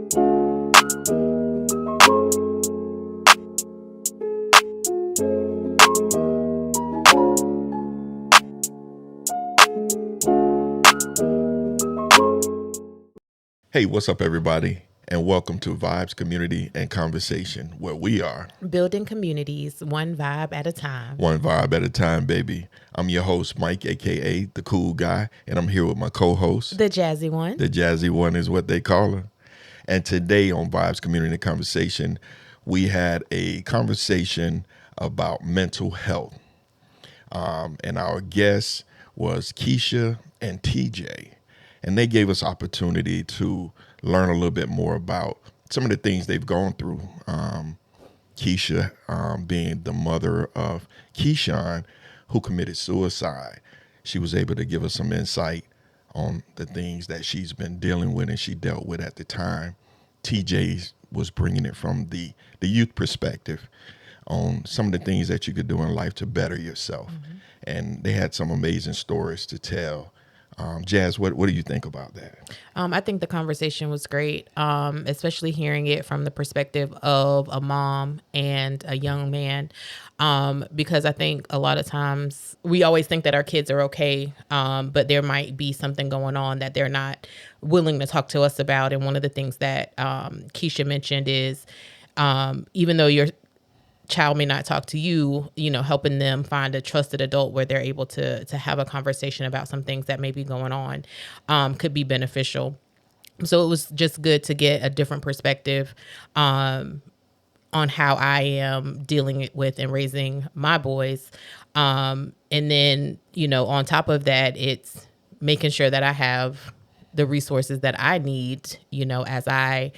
Hey, what's up, everybody? And welcome to Vibes, Community, and Conversation, where we are building communities one vibe at a time. one vibe at a time, baby. I'm your host, Mike, aka the Cool Guy, and I'm here with my co-host, The jazzy one. The Jazzy One is what they call her. And today on Vibes, Community, and Conversation, we had a conversation about mental health. And our guest was Kesha and TJ. And they gave us opportunity to learn a little bit more about some of the things they've gone through. Kesha being the mother of Keyshawn, who committed suicide. She was able to give us some insight on the things that she's been dealing with and she dealt with at the time. TJ was bringing it from the youth perspective on some of the things that you could do in life to better yourself. Mm-hmm. And they had some amazing stories to tell. Jazz, what do you think about that? I think the conversation was great, especially hearing it from the perspective of a mom and a young man, because I think a lot of times we always think that our kids are okay, but there might be something going on that they're not willing to talk to us about. And one of the things that Kesha mentioned is even though your child may not talk to you, helping them find a trusted adult where they're able to have a conversation about some things that may be going on could be beneficial. So it was just good to get a different perspective on how I am dealing with and raising my boys. And then, on top of that, it's making sure that I have the resources that I need, as I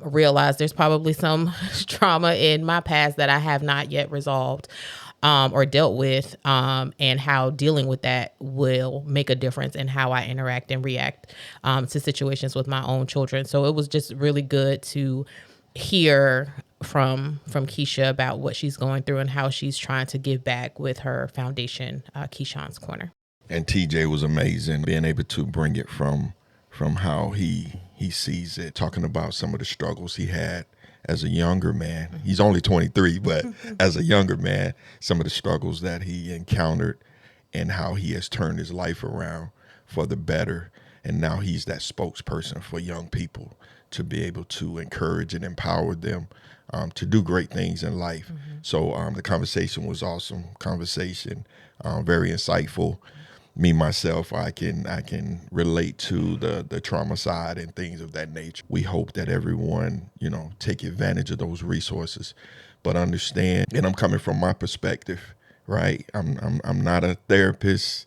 realize there's probably some trauma in my past that I have not yet resolved or dealt with, and how dealing with that will make a difference in how I interact and react to situations with my own children. So it was just really good to hear from Kesha about what she's going through and how she's trying to give back with her foundation, Keyshawn's Korner. And TJ was amazing, being able to bring it from how he sees it, talking about some of the struggles he had as a younger man. Mm-hmm. He's only 23, but as a younger man, some of the struggles that he encountered and how he has turned his life around for the better. And now he's that spokesperson for young people to be able to encourage and empower them to do great things in life. Mm-hmm. So the conversation was awesome. Very insightful. Me, myself, I can relate to the trauma side and things of that nature. We hope that everyone, take advantage of those resources, but understand, and I'm coming from my perspective, right? I'm not a therapist,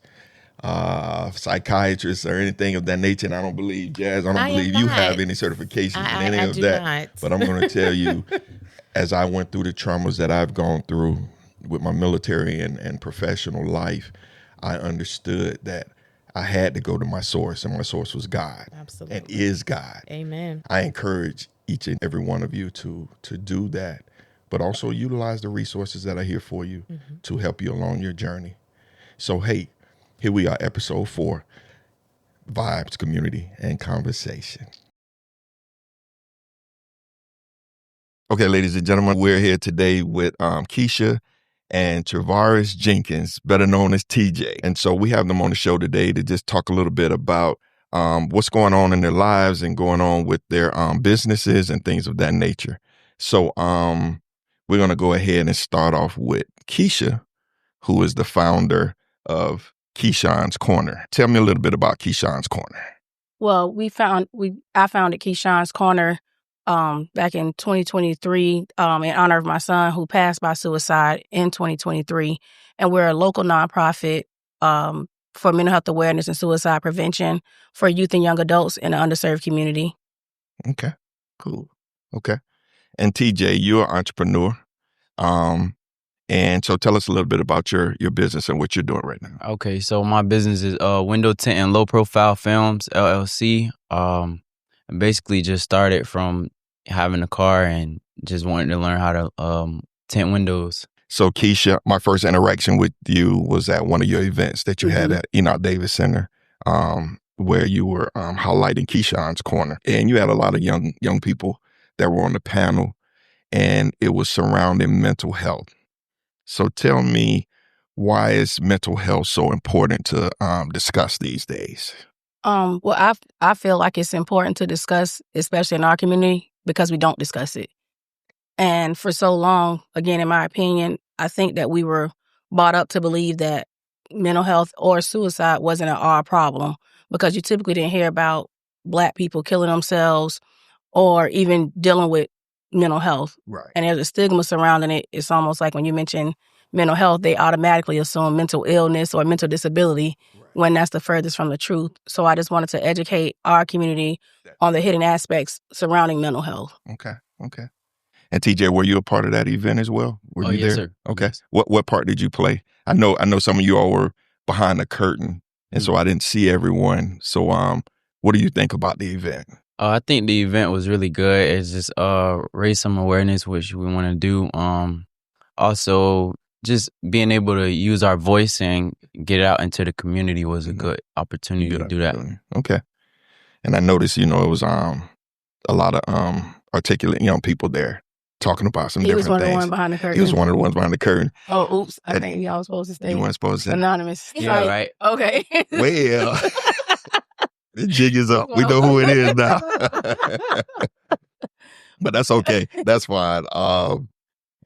psychiatrist or anything of that nature, and I don't believe, Jazz, I don't believe you have any certifications in any of that. Not. But I'm going to tell you, as I went through the traumas that I've gone through with my military and professional life, I understood that I had to go to my source, and my source was God. Absolutely. And is God. Amen. I encourage each and every one of you to do that, but also utilize the resources that are here for you to help you along your journey. So, hey, here we are, episode 4, Vibes, Community, and Conversation. Okay, ladies and gentlemen, we're here today with Kesha and Travaris Jenkins, better known as TJ. And so we have them on the show today to just talk a little bit about what's going on in their lives and going on with their businesses and things of that nature. So we're going to go ahead and start off with Kesha, who is the founder of Keyshawn's Korner. Tell me a little bit about Keyshawn's Korner. Well, I founded Keyshawn's Korner back in 2023 in honor of my son who passed by suicide in 2023. And we're a local nonprofit for mental health awareness and suicide prevention for youth and young adults in the underserved community. Okay, cool. Okay. And TJ, you're an entrepreneur. And so tell us a little bit about your business and what you're doing right now. Okay, so my business is Window Tint and Low Profile Films, LLC. Basically just started from having a car and just wanted to learn how to tint windows. So Kesha, my first interaction with you was at one of your events that you had at Enoch Davis Center. where you were highlighting Keyshawn's Korner, and you had a lot of young people that were on the panel, and it was surrounding mental health. So tell me, why is mental health so important to discuss these days? Well, I feel like it's important to discuss, especially in our community, because we don't discuss it. And for so long, again, in my opinion, I think that we were brought up to believe that mental health or suicide wasn't our problem, because you typically didn't hear about Black people killing themselves or even dealing with mental health. Right. And there's a stigma surrounding it. It's almost like when you mention mental health, they automatically assume mental illness or mental disability, when that's the furthest from the truth. So I just wanted to educate our community on the hidden aspects surrounding mental health. Okay. And TJ, were you a part of that event as well? Were you yes, there? sir. Okay. Yes. What part did you play? I know some of you all were behind the curtain, and so I didn't see everyone. So what do you think about the event? I think the event was really good. It's just raise some awareness, which we want to do. Also, just being able to use our voice and get it out into the community was a good opportunity to do that. Okay. And I noticed, it was a lot of articulate young people there talking about some different things. He was one of the ones behind the curtain. He was one of the ones behind the curtain. Oh, oops. I think y'all was supposed to stay. You weren't supposed to. Anonymous. Yeah, right. Okay. Well, the jig is up. We know who it is now. But that's okay. That's fine.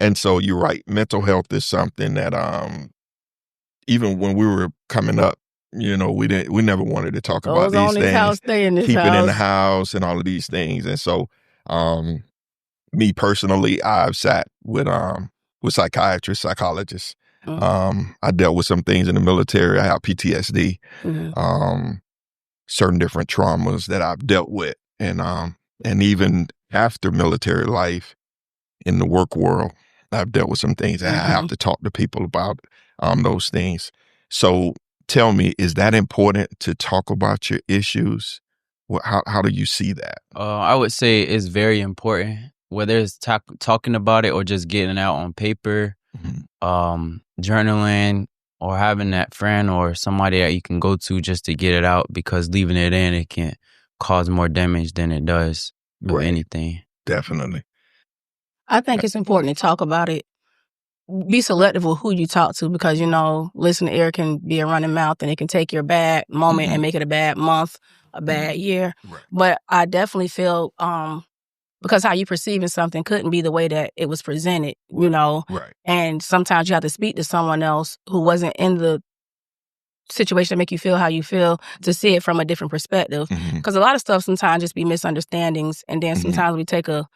And so you're right. Mental health is something that even when we were coming up, we never wanted to talk about these things. House, stay in this keep house. it in the house and all of these things. And so me personally, I've sat with psychiatrists, psychologists. Mm-hmm. I dealt with some things in the military. I have PTSD, certain different traumas that I've dealt with. And even after military life in the work world, I've dealt with some things and I have to talk to people about those things. So tell me, is that important to talk about your issues? How do you see that? I would say it's very important, whether it's talking about it or just getting it out on paper, journaling, or having that friend or somebody that you can go to just to get it out, because leaving it in, it can cause more damage than it does with anything. Definitely. I think it's important to talk about it. Be selective with who you talk to, because, listening to air can be a running mouth and it can take your bad moment and make it a bad month, a bad year. Right. But I definitely feel, because how you perceiving something couldn't be the way that it was presented, Right. And sometimes you have to speak to someone else who wasn't in the situation to make you feel how you feel, to see it from a different perspective. Because a lot of stuff sometimes just be misunderstandings, and then sometimes we take a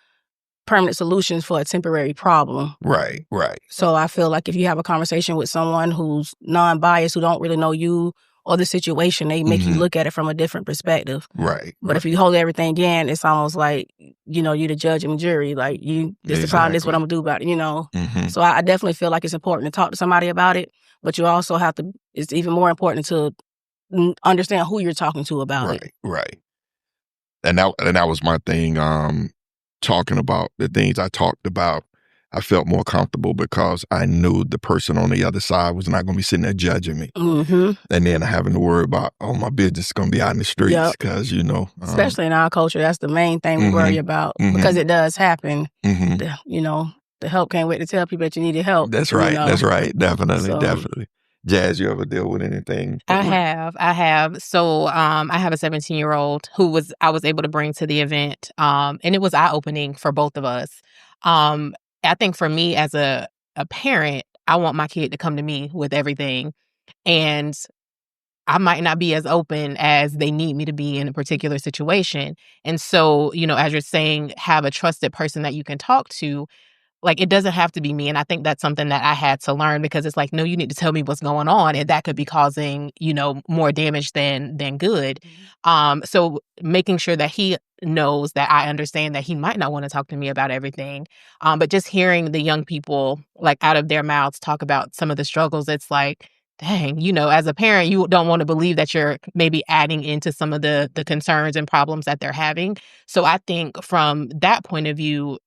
permanent solutions for a temporary problem. Right. So I feel like if you have a conversation with someone who's non-biased, who don't really know you or the situation, they make you look at it from a different perspective. Right. But if you hold everything in, it's almost like, you the judge and jury. Like, this is the problem, this is what I'm going to do about it, So I definitely feel like it's important to talk to somebody about it, but you also have to, it's even more important to understand who you're talking to about it. Right. And that was my thing. Talking about the things I talked about, I felt more comfortable because I knew the person on the other side was not going to be sitting there judging me. And then having to worry about, my business is going to be out in the streets because, especially in our culture, that's the main thing we worry about, because it does happen. The help can't wait to tell people that you needed help. That's right. That's right. Definitely. Jazz, you ever deal with anything? I have. So I have a 17-year-old who I was able to bring to the event. And it was eye-opening for both of us. I think for me as a parent, I want my kid to come to me with everything. And I might not be as open as they need me to be in a particular situation. And so, as you're saying, have a trusted person that you can talk to. Like, it doesn't have to be me. And I think that's something that I had to learn, because it's like, no, you need to tell me what's going on. And that could be causing, more damage than good. So making sure that he knows that I understand that he might not want to talk to me about everything. But just hearing the young people, like, out of their mouths talk about some of the struggles, it's like, dang, as a parent, you don't want to believe that you're maybe adding into some of the concerns and problems that they're having. So I think from that point of view,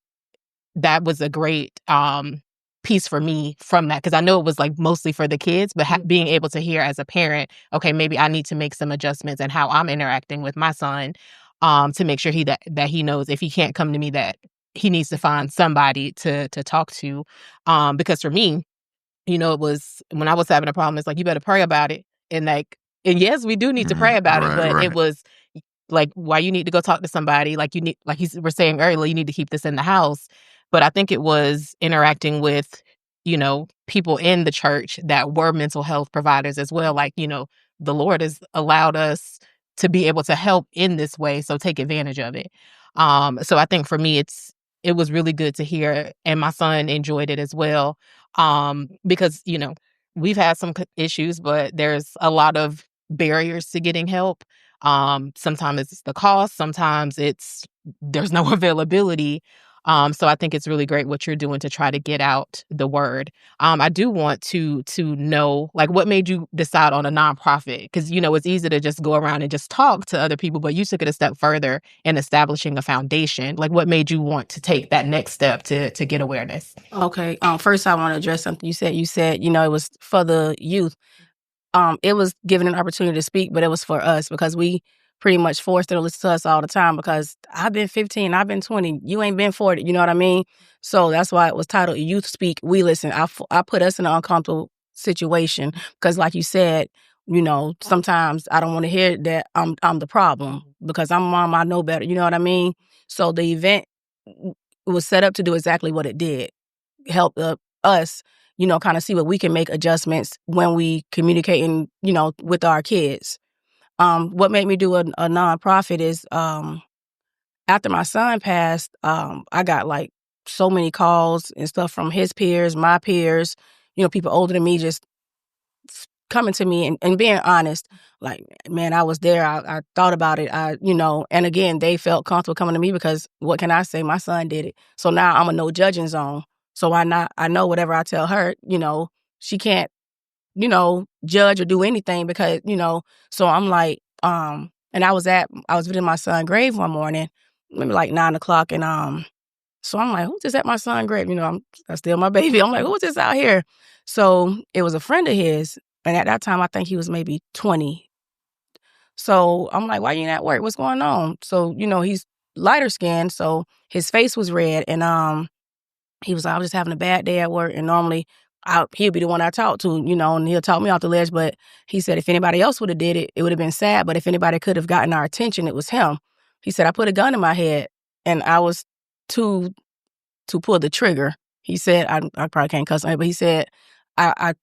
that was a great piece for me from that, because I know it was like mostly for the kids, but being able to hear as a parent, okay, maybe I need to make some adjustments in how I'm interacting with my son, to make sure that he knows if he can't come to me, that he needs to find somebody to talk to. Because for me, it was when I was having a problem, it's like, you better pray about it. And yes, we do need to pray about it, but it was like, why you need to go talk to somebody, like you need, like we're saying earlier, you need to keep this in the house. But I think it was interacting with, people in the church that were mental health providers as well. Like, the Lord has allowed us to be able to help in this way, so take advantage of it. So I think for me, it was really good to hear, and my son enjoyed it as well. Because, we've had some issues, but there's a lot of barriers to getting help. Sometimes it's the cost, sometimes there's no availability. So I think it's really great what you're doing to try to get out the word. I do want to know, like, what made you decide on a nonprofit? Because, it's easy to just go around and just talk to other people, but you took it a step further in establishing a foundation. Like, what made you want to take that next step to get awareness? Okay. First, I want to address something you said. You said, it was for the youth. It was given an opportunity to speak, but it was for us, because we pretty much forced them to listen to us all the time, because I've been 15, I've been 20, you ain't been 40, you know what I mean? So that's why it was titled Youth Speak, We Listen. I put us in an uncomfortable situation, because like you said, sometimes I don't want to hear that I'm the problem, because I'm a mom, I know better, you know what I mean? So the event was set up to do exactly what it did, help us, kind of see what we can make adjustments when we communicating, with our kids. What made me do a nonprofit is, after my son passed, I got like so many calls and stuff from his peers, my peers, people older than me, just coming to me and being honest. Like, man, I was there. I thought about it. And again, they felt comfortable coming to me, because what can I say? My son did it. So now I'm a no judging zone. So I know whatever I tell her, she can't, judge or do anything, because, so I'm like, and I was visiting my son's grave one morning, maybe like 9:00. And, so I'm like, who's this at my son's grave? That's still my baby. I'm like, who's this out here? So it was a friend of his. And at that time, I think he was maybe 20. So I'm like, why you ain't at work? What's going on? So, he's lighter skinned. So his face was red. And, he was like, I was just having a bad day at work. And normally he'll be the one I talk to, and he'll talk me off the ledge. But he said, if anybody else would have did it, it would have been sad. But if anybody could have gotten our attention, it was him. He said, I put a gun in my head and I was to pull the trigger. He said, I probably can't cuss on it, but he said, I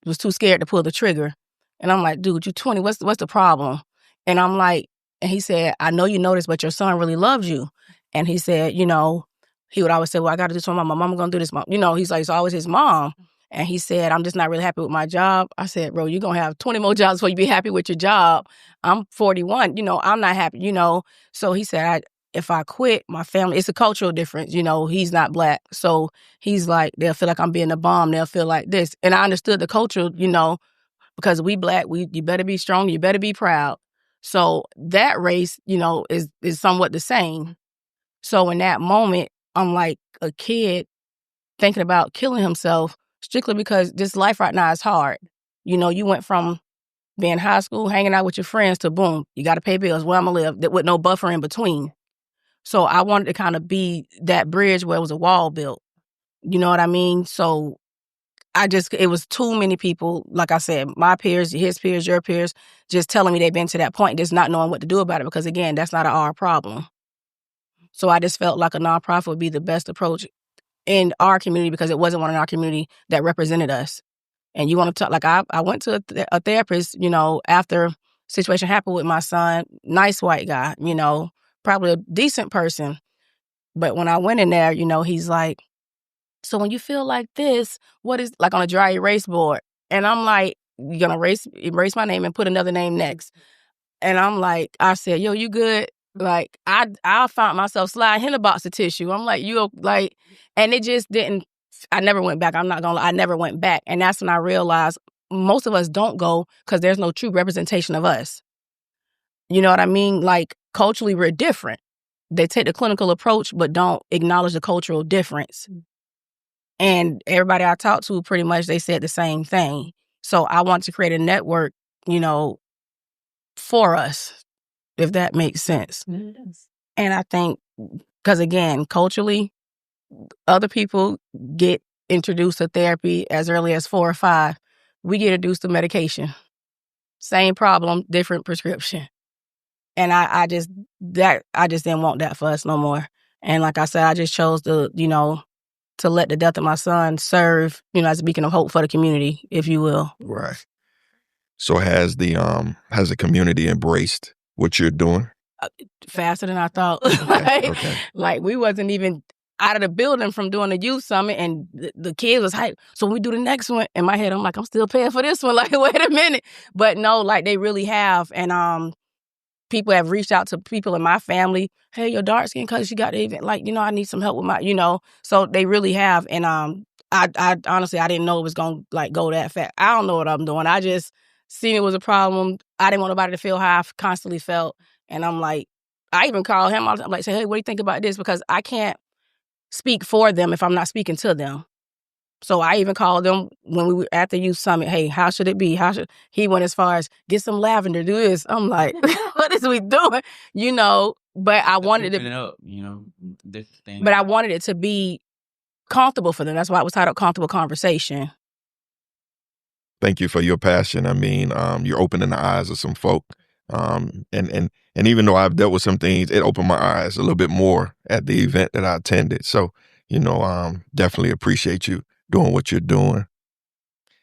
was too scared to pull the trigger. And I'm like, dude, you're 20. What's the problem? And I'm like, and he said, I know you know this, but your son really loves you. And he said, he would always say, well, I got to do something. My mom going to do this. He's like, it's always his mom. And he said, I'm just not really happy with my job. I said, bro, you're going to have 20 more jobs before you be happy with your job. I'm 41. I'm not happy, So he said, if I quit, my family, it's a cultural difference. He's not Black. So he's like, they'll feel like I'm being a bomb. They'll feel like this. And I understood the culture, because we Black, you better be strong. You better be proud. So that race, is somewhat the same. So in that moment, I'm like a kid thinking about killing himself strictly because this life right now is hard. You went from being in high school, hanging out with your friends, to boom, you got to pay bills. Where I'm going to live with no buffer in between. So I wanted to kind of be that bridge where it was a wall built. You know what I mean? So it was too many people, like I said, my peers, his peers, your peers, just telling me they've been to that point, just not knowing what to do about it, because again, that's not our problem. So I just felt like a nonprofit would be the best approach in our community, because it wasn't one in our community that represented us. And you want to talk, like I went to a therapist, after a situation happened with my son, nice white guy, probably a decent person. But when I went in there, he's like, so when you feel like this, what is, like on a dry erase board? And I'm like, you're going to erase my name and put another name next. And I'm like, I said, yo, you good? Like, I found myself sliding in a box of tissue. I'm like, and it just didn't, I never went back. I'm not going to lie, I never went back. And that's when I realized most of us don't go because there's no true representation of us. You know what I mean? Like, culturally, we're different. They take the clinical approach, but don't acknowledge the cultural difference. And everybody I talked to, pretty much, they said the same thing. So I want to create a network, for us, if that makes sense. It does. And I think, because again, culturally, other people get introduced to therapy as early as 4 or 5. We get introduced to medication. Same problem, different prescription. And I just didn't want that for us no more. And like I said, I just chose to let the death of my son serve, as a beacon of hope for the community, if you will. Right. So has the community embraced what you're doing? Faster than I thought. Okay. Like we wasn't even out of the building from doing the youth summit, and the kids was hyped. So when we do the next one, in my head, I'm like, I'm still paying for this one. Like, wait a minute. But no, like they really have. And people have reached out to people in my family. Hey, your dark skin cousin, she got the event. Like, I need some help with my, So they really have. And I honestly, I didn't know it was going to go that fast. I don't know what I'm doing. I just seen it was a problem. I didn't want nobody to feel how I constantly felt. And I'm like, I even call him. I'm like, say, hey, what do you think about this? Because I can't speak for them if I'm not speaking to them. So I even called them when we were at the youth summit. Hey, how should it be? He went as far as get some lavender, do this. I'm like, what is we doing? But I wanted Open it up, this thing. But I wanted it to be comfortable for them. That's why it was titled Comfortable Conversation. Thank you for your passion. I mean, you're opening the eyes of some folk. And even though I've dealt with some things, it opened my eyes a little bit more at the event that I attended. So, definitely appreciate you doing what you're doing.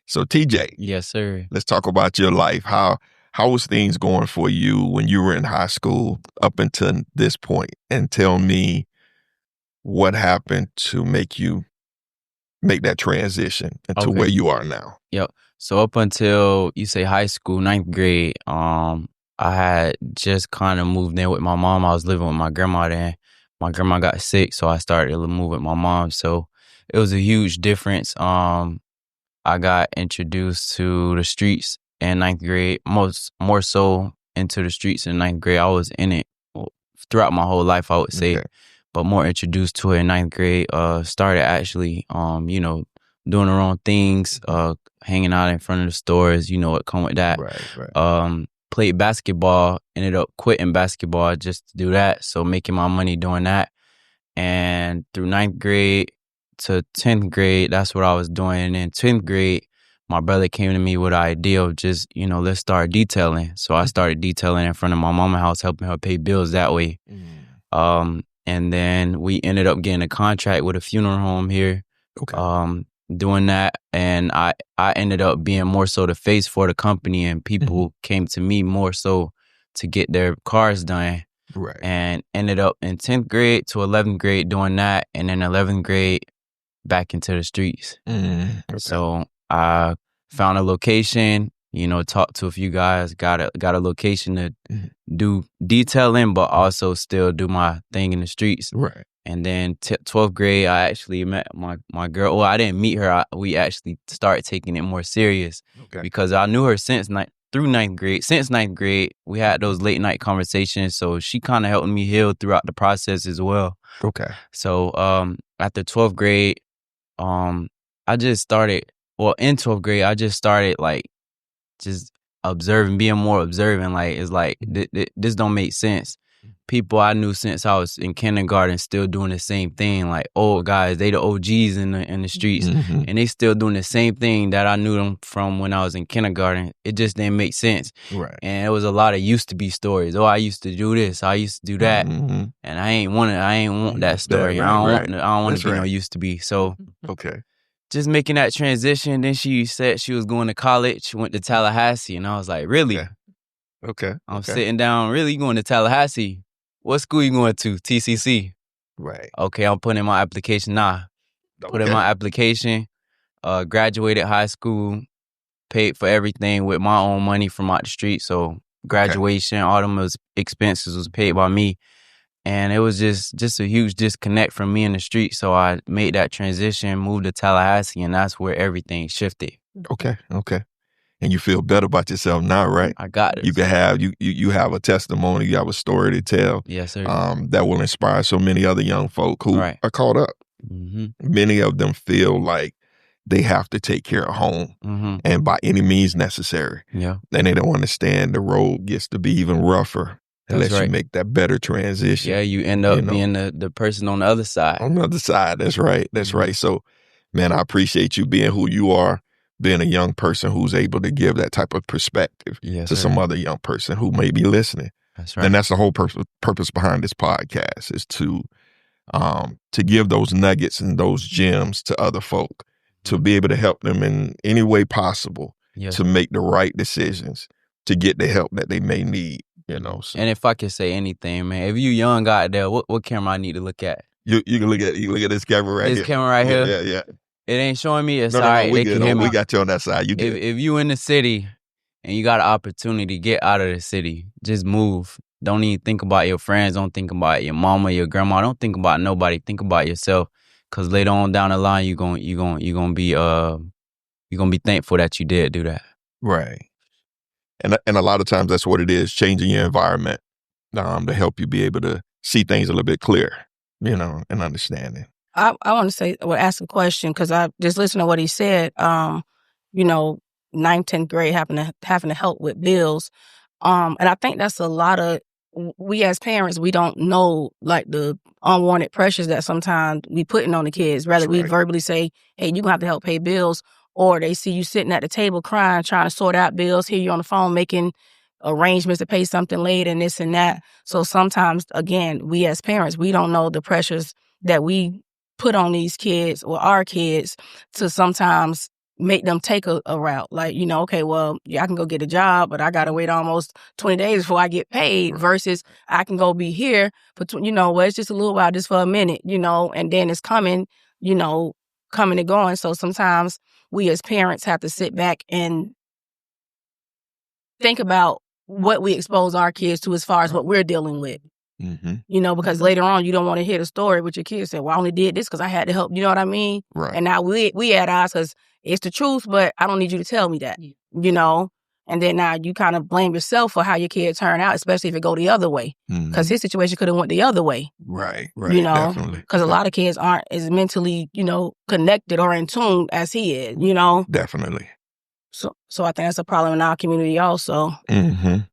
So TJ. Yes, sir. Let's talk about your life. How was things going for you when you were in high school up until this point? And tell me what happened to make that transition into where you are now. Yep. So up until you say high school, 9th grade, I had just kind of moved in with my mom. I was living with my grandma then. My grandma got sick, so I started to move with my mom. So it was a huge difference. I got introduced to the streets in 9th grade, more so into the streets in 9th grade. I was in it throughout my whole life, I would say, but more introduced to it in 9th grade. Started actually, doing the wrong things, hanging out in front of the stores, what come with that. Right. Played basketball, ended up quitting basketball just to do that. So making my money doing that. And through 9th grade to 10th grade, that's what I was doing. And in 10th grade, my brother came to me with the idea of just, let's start detailing. So I started detailing in front of my mama's house, helping her pay bills that way. And then we ended up getting a contract with a funeral home here. Okay. Doing that, and I ended up being more so the face for the company, and people came to me more so to get their cars done. Right. And ended up in 10th grade to 11th grade doing that, and then 11th grade back into the streets. Okay. So I found a location, talked to a few guys, got a location to do detailing, but also still do my thing in the streets. Right. And then 12th grade, I actually met my girl. Well, I didn't meet her. We actually started taking it more serious because I knew her through 9th grade. Since 9th grade, we had those late night conversations. So she kind of helped me heal throughout the process as well. Okay. So after 12th grade, I just started, in 12th grade, I just started just observing, being more observant. It's like, this don't make sense. People I knew since I was in kindergarten still doing the same thing. Like old guys, they the OGs in the streets, and they still doing the same thing that I knew them from when I was in kindergarten. It just didn't make sense. Right. And it was a lot of used to be stories. Oh, I used to do this, I used to do that, and I ain't want that story. I don't want to be no used to be. So just making that transition. Then she said she was going to college, went to Tallahassee, and I was like, really? Okay. I'm sitting down, really? You going to Tallahassee? What school you going to? TCC. Right. Okay, I'm putting in my application. Put in my application, graduated high school, paid for everything with my own money from out the street. So graduation, all them expenses was paid by me. And it was just a huge disconnect from me in the street. So I made that transition, moved to Tallahassee, and that's where everything shifted. Okay. And you feel better about yourself now, right? I got it. You can have you have a testimony, you have a story to tell. Yes, sir. That will inspire so many other young folk who are caught up. Many of them feel like they have to take care of home and by any means necessary. Yeah. And they don't understand the road gets to be even rougher unless you make that better transition. Yeah, you end up being the person on the other side. On the other side, that's right. That's right. So, man, I appreciate you being who you are, being a young person who's able to give that type of perspective to some other young person who may be listening. That's right. And that's the whole purpose behind this podcast, is to give those nuggets and those gems to other folk, to be able to help them in any way possible to make the right decisions, to get the help that they may need, So. And if I could say anything, man, if you young out there, what camera I need to look at? You can look at this camera right here. This camera right here? Yeah. It ain't showing me. It's no, all right. We They can hear me. We got you on that side. You get if you in the city and you got an opportunity, get out of the city. Just move. Don't even think about your friends. Don't think about your mama, your grandma. Don't think about nobody. Think about yourself. Cause later on down the line, you're gonna be thankful that you did do that. Right. And a lot of times that's what it is, changing your environment to help you be able to see things a little bit clearer, and understanding. I want to say, ask a question, because I just listened to what he said. 9th, 10th grade, having to help with bills. And I think that's a lot of, we as parents, we don't know like the unwanted pressures that sometimes we putting on the kids. Rather, we verbally say, hey, you're going to have to help pay bills. Or they see you sitting at the table crying, trying to sort out bills, hear you on the phone making arrangements to pay something late and this and that. So sometimes, again, we as parents, we don't know the pressures that we put on these kids or our kids to sometimes make them take a route. Like, okay, well, I can go get a job, but I got to wait almost 20 days before I get paid, versus I can go be here, but, it's just a little while, just for a minute, and then it's coming and going. So sometimes we as parents have to sit back and think about what we expose our kids to as far as what we're dealing with. Because later on, you don't want to hear the story with your kids say, well, I only did this because I had to help. You know what I mean? Right. And now we at odds because it's the truth, but I don't need you to tell me that, And then now you kind of blame yourself for how your kid turned out, especially if it go the other way. Because his situation could have went the other way. Right. Definitely. Because a lot of kids aren't as mentally, connected or in tune as he is, Definitely. So I think that's a problem in our community also. And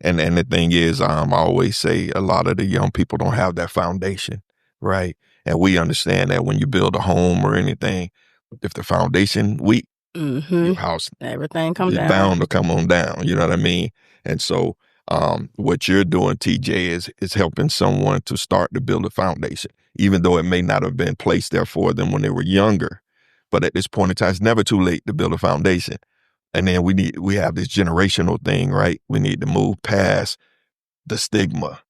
the thing is, I always say a lot of the young people don't have that foundation, right? And we understand that when you build a home or anything, if the foundation weak, your house, everything comes down. It's bound to come on down. You know what I mean? And so, what you're doing, TJ, is helping someone to start to build a foundation, even though it may not have been placed there for them when they were younger. But at this point in time, it's never too late to build a foundation. And then we have this generational thing, right? We need to move past the stigma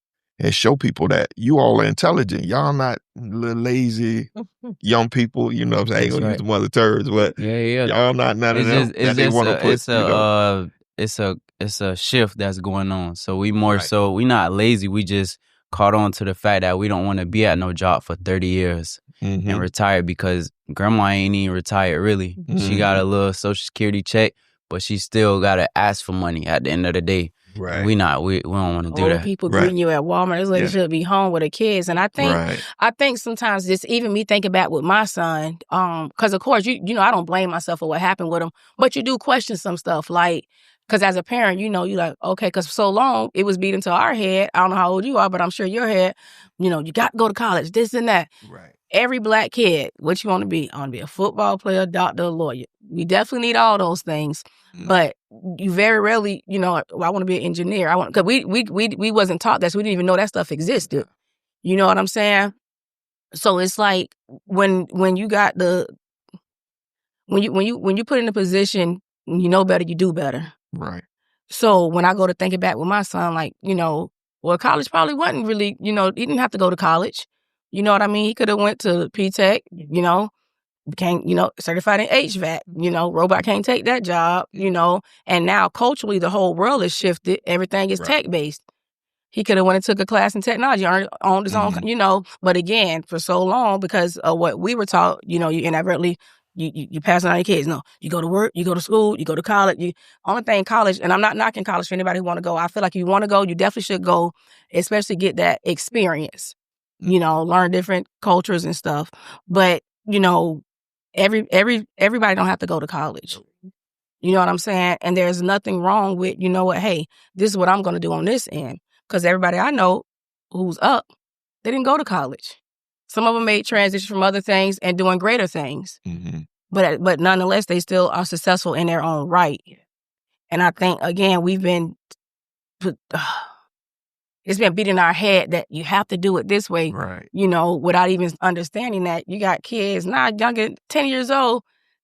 and show people that you all are intelligent. Y'all not little lazy young people, I ain't gonna use some other terms, but y'all not none of them that they want to put. It's a shift that's going on. So we so we not lazy. We just caught on to the fact that we don't want to be at no job for 30 years and retire, because grandma ain't even retired really. She got a little Social Security check, but she still got to ask for money at the end of the day. Right. We don't want to do that. People greeting you at Walmart. This lady should be home with her kids. And I think sometimes just even me thinking back with my son, because of course, I don't blame myself for what happened with him, but you do question some stuff. Like, because as a parent, you like, okay, because for so long, it was beat into our head. I don't know how old you are, but I'm sure your head, you got to go to college, this and that. Right. Every black kid, what you want to be? I want to be a football player, doctor, lawyer. We definitely need all those things. But you very rarely, I want to be an engineer. Because we wasn't taught that, so we didn't even know that stuff existed. You know what I'm saying? So it's like when you got when you put in a position, when you know better, you do better. Right. So when I go to thinking back with my son, like, college probably wasn't really, he didn't have to go to college. You know what I mean? He could have went to P-Tech, became, certified in HVAC, robot can't take that job, and now culturally the whole world has shifted. Everything is tech-based. He could have went and took a class in technology, owned his own, but again, for so long, because of what we were taught, you inadvertently, you pass on your kids. No, you go to work, you go to school, you go to college. Only thing college, and I'm not knocking college for anybody who want to go. I feel like if you want to go, you definitely should go, especially get that experience. you know, learn different cultures and stuff. But, you know, everybody don't have to go to college. You know what I'm saying? And there's nothing wrong with, you know what, hey, this is what I'm going to do on this end. Because everybody I know who's up, they didn't go to college. Some of them made transitions from other things and doing greater things. Mm-hmm. But nonetheless, they still are successful in their own right. And I think, again, it's been beating our head that you have to do it this way, Right. you know, without even understanding that you got kids now younger, 10 years old,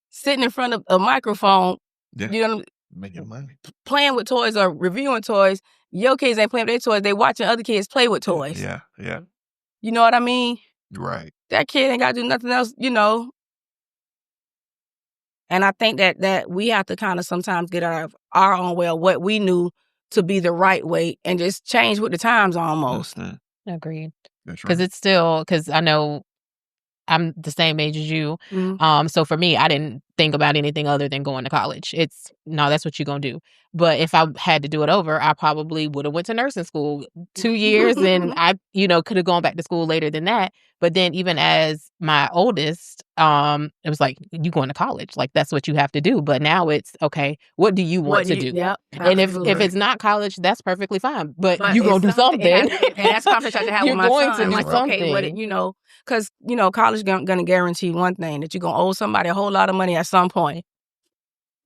sitting in front of a microphone, Yeah. you know, Making money. playing with toys or reviewing toys. Your kids ain't playing with their toys. They watching other kids play with toys. Yeah. Yeah. You know what I mean? Right. That kid ain't got to do nothing else, you know. And I think that we have to kind of sometimes get out of our own way of what we knew to be the right way and just change with the times almost. Mm-hmm. Agreed. That's right. Because it's still, because I know I'm the same age as you. Mm-hmm. So for me, I didn't think about anything other than going to college. It's, no, that's what you're going to do. But if I had to do it over, I probably would have went to nursing school 2 years and I, you know, could have gone back to school later than that. But then even as my oldest, it was like, you going to college, like that's what you have to do. But now it's, okay, what do you want to do? Yep, and if it's not college, that's perfectly fine. But you're going to do something. And that's a conversation I have with my You're going son. to do Like, something. okay, what, you know, because, you know, college going to guarantee one thing, that you're going to owe somebody a whole lot of money at some point.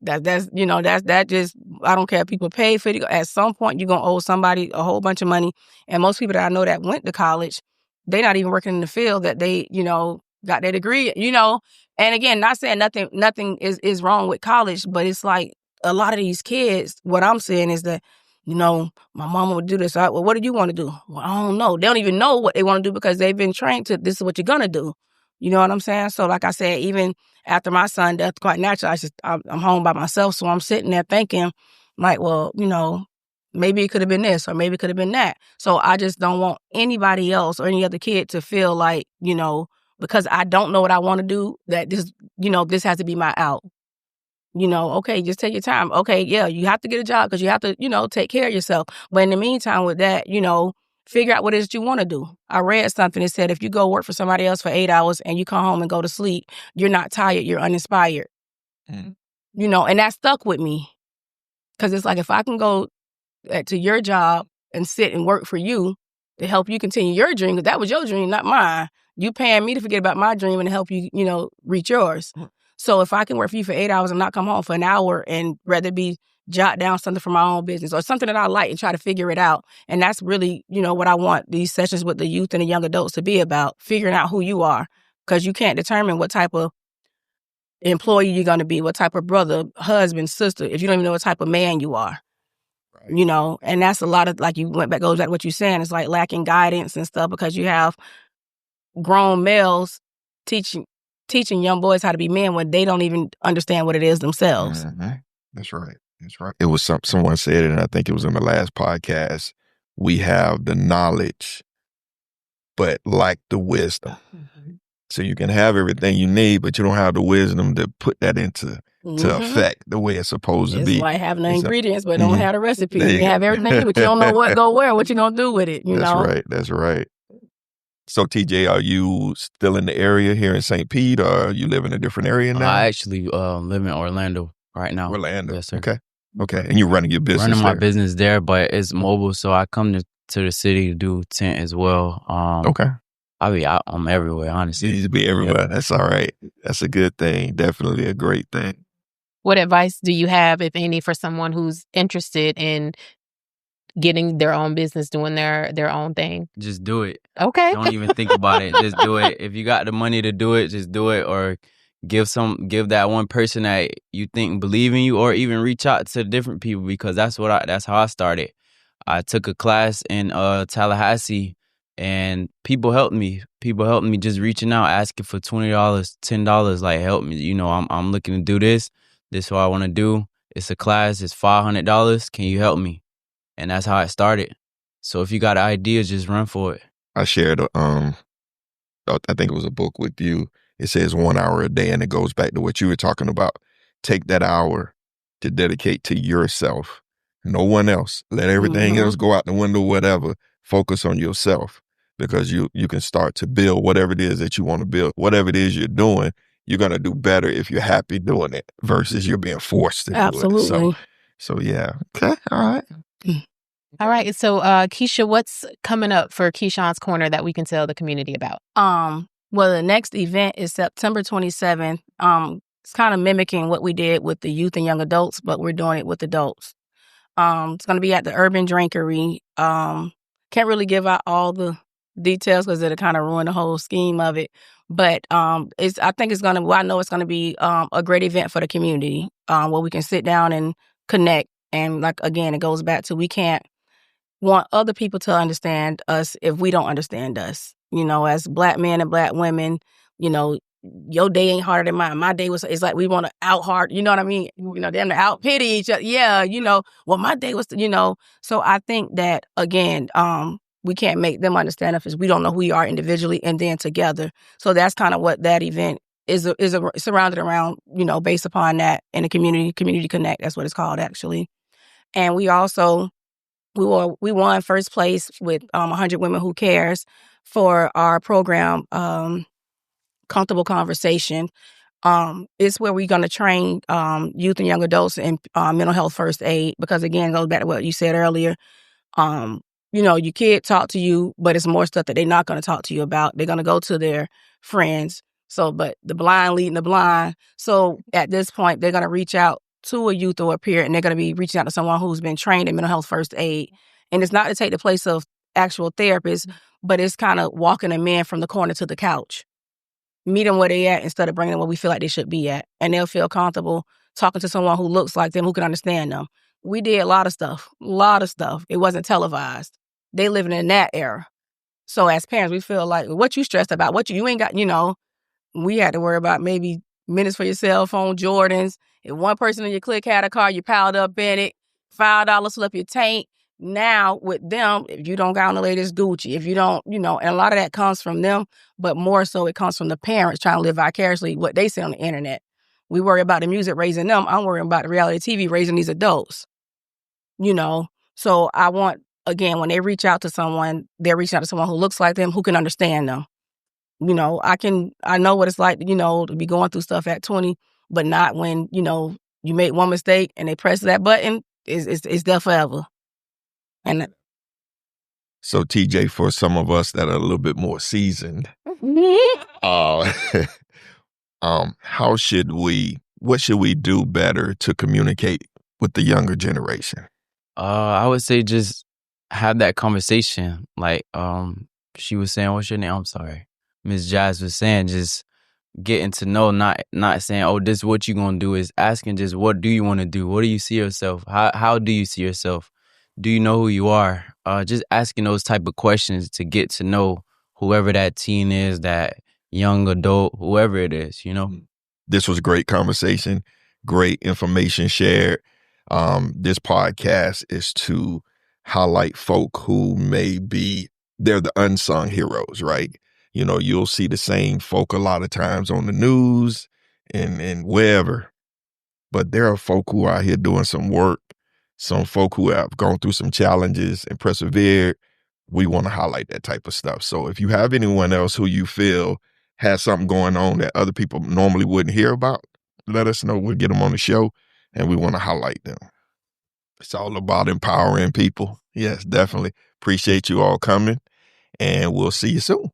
That's you know, that just, I don't care if people pay for it. At some point, you're going to owe somebody a whole bunch of money. And most people that I know that went to college, they're not even working in the field that they, you know, got their degree, you know. And again, not saying nothing is wrong with college, but it's like a lot of these kids, what I'm saying is that, you know, my mama would do this. Well, what do you want to do? Well, I don't know. They don't even know what they want to do because they've been trained to, this is what you're going to do. You know what I'm saying? So like I said, even after my son death, quite natural, I'm home by myself. So I'm sitting there thinking like, well, you know, maybe it could have been this or maybe it could have been that. So I just don't want anybody else or any other kid to feel like, you know, because I don't know what I want to do, that this, you know, this has to be my out. You know, okay, just take your time. Okay, yeah, you have to get a job because you have to, you know, take care of yourself. But in the meantime with that, you know, figure out what it is you want to do. I read something that said if you go work for somebody else for 8 hours and you come home and go to sleep, you're not tired, you're uninspired. Mm. You know, and that stuck with me. Because it's like, if I can go to your job and sit and work for you to help you continue your dream, because that was your dream, not mine. You paying me to forget about my dream and to help you, you know, reach yours. So if I can work for you for 8 hours and not come home for an hour and rather be jot down something for my own business or something that I like and try to figure it out. And that's really, you know, what I want these sessions with the youth and the young adults to be about, figuring out who you are. Because you can't determine what type of employee you're going to be, what type of brother, husband, sister, if you don't even know what type of man you are. Right. You know, and that's a lot of, like you went back, goes back to what you're saying, it's like lacking guidance and stuff because you have grown males teaching young boys how to be men when they don't even understand what it is themselves. Mm-hmm. That's right. That's right. It was someone said it, and I think it was in the last podcast. We have the knowledge, but lack the wisdom. Mm-hmm. So you can have everything you need, but you don't have the wisdom to put that into effect the way it's supposed to be. It's like having the ingredients, but don't have the recipe. You have everything, but you don't know what go where, what you gonna do with it. You know? Right. That's right. So, TJ, are you still in the area here in St. Pete, or you live in a different area now? I actually live in Orlando right now. Orlando. Yes, sir. Okay. And you're running your business Running there? my business there, but it's mobile, so I come to the city to do tent as well. Okay. I'm everywhere, honestly. You need to be everywhere. Yep. That's all right. That's a good thing. Definitely a great thing. What advice do you have, if any, for someone who's interested in getting their own business, doing their own thing? Just do it. Okay. Don't even think about it. Just do it. If you got the money to do it, just do it. Or give that one person that you think believe in you, or even reach out to different people, because that's how I started. I took a class in Tallahassee, and people helped me. People helped me just reaching out, asking for $20, $10, like, help me. You know, I'm looking to do this. This is what I want to do. It's a class. It's $500. Can you help me? And that's how it started. So if you got ideas, just run for it. I shared, I think it was a book with you. It says 1 hour a day, and it goes back to what you were talking about. Take that hour to dedicate to yourself. No one else. Let everything else go out the window, whatever. Focus on yourself. because you can start to build whatever it is that you want to build. Whatever it is you're doing, you're going to do better if you're happy doing it versus you're being forced to do it. Absolutely. So yeah. Okay. All right. All right. So, Keisha, what's coming up for Keyshawn's Corner that we can tell the community about? Well, the next event is September 27th. It's kind of mimicking what we did with the youth and young adults, but we're doing it with adults. It's going to be at the Urban Drinkery. Can't really give out all the details because it'll kind of ruin the whole scheme of it. But I know it's going to be a great event for the community where we can sit down and connect. And like, again, it goes back to we can't want other people to understand us if we don't understand us. You know, as Black men and Black women, you know, your day ain't harder than mine. My day it's like we want to out hard, you know what I mean? You know, them to out pity each other. Yeah, you know, well, my day was, you know. So I think that, again, we can't make them understand us if we don't know who we are individually and then together. So that's kind of what that event is surrounded around, you know, based upon that in the community connect. That's what it's called, actually. And we also, we won first place with 100 Women Who Cares for our program, Comfortable Conversation. It's where we're going to train youth and young adults in mental health first aid, because, again, it goes back to what you said earlier. You know, your kid talk to you, but it's more stuff that they're not going to talk to you about. They're going to go to their friends. So, but the blind leading the blind. So at this point, they're going to reach out to a youth or a peer, and they're going to be reaching out to someone who's been trained in mental health first aid. And it's not to take the place of actual therapists, but it's kind of walking a man from the corner to the couch. Meet them where they at instead of bringing them where we feel like they should be at. And they'll feel comfortable talking to someone who looks like them, who can understand them. We did a lot of stuff. It wasn't televised. They living in that era. So as parents, we feel like, what you stressed about? What you ain't got, you know, we had to worry about maybe minutes for your cell phone, Jordans. If one person in your clique had a car, you piled up in it, $5 fill up your tank. Now with them, if you don't got on the latest Gucci, if you don't, you know, and a lot of that comes from them, but more so it comes from the parents trying to live vicariously what they see on the internet. We worry about the music raising them. I'm worrying about the reality TV raising these adults, you know. So I want, again, when they reach out to someone, they're reaching out to someone who looks like them, who can understand them. You know, I know what it's like, you know, to be going through stuff at 20, but not when, you know, you make one mistake and they press that button, it's there forever. And So TJ, for some of us that are a little bit more seasoned, what should we do better to communicate with the younger generation? I would say just have that conversation. Like she was saying, what's your name? I'm sorry. Ms. Jazz was saying, just getting to know, not saying, oh, this is what you gonna do, is asking just what do you want to do? What do you see yourself? How do you see yourself? Do you know who you are? Just asking those type of questions to get to know whoever that teen is, that young adult, whoever it is, you know? This was a great conversation, great information shared. This podcast is to highlight folk who they're the unsung heroes, right? You know, you'll see the same folk a lot of times on the news and wherever, but there are folk who are out here doing some work, some folk who have gone through some challenges and persevered. We want to highlight that type of stuff. So if you have anyone else who you feel has something going on that other people normally wouldn't hear about, let us know. We'll get them on the show, and we want to highlight them. It's all about empowering people. Yes, definitely. Appreciate you all coming, and we'll see you soon.